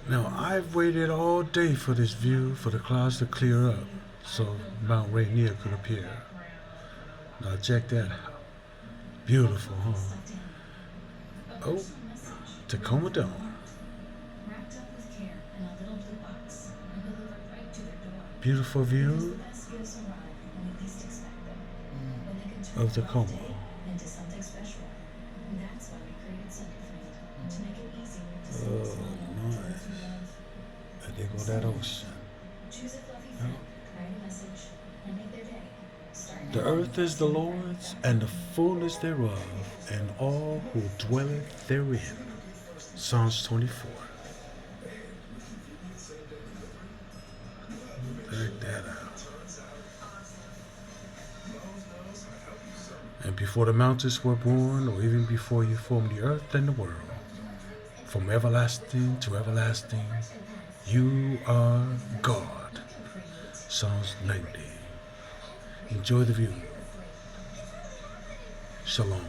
Now, I've waited all day for this view, for the clouds to clear up, so Mount Rainier could appear. Now, check that out. Beautiful, huh? Oh, Tacoma Dome. Beautiful view of Tacoma. Oh, nice. And there go that ocean. The earth is the Lord's, and the fullness thereof, and all who dwelleth therein. Psalms 24. Check that out. And before the mountains were born, or even before you formed the earth and the world, from everlasting to everlasting, you are God. Psalms 90. Enjoy the view. Shalom.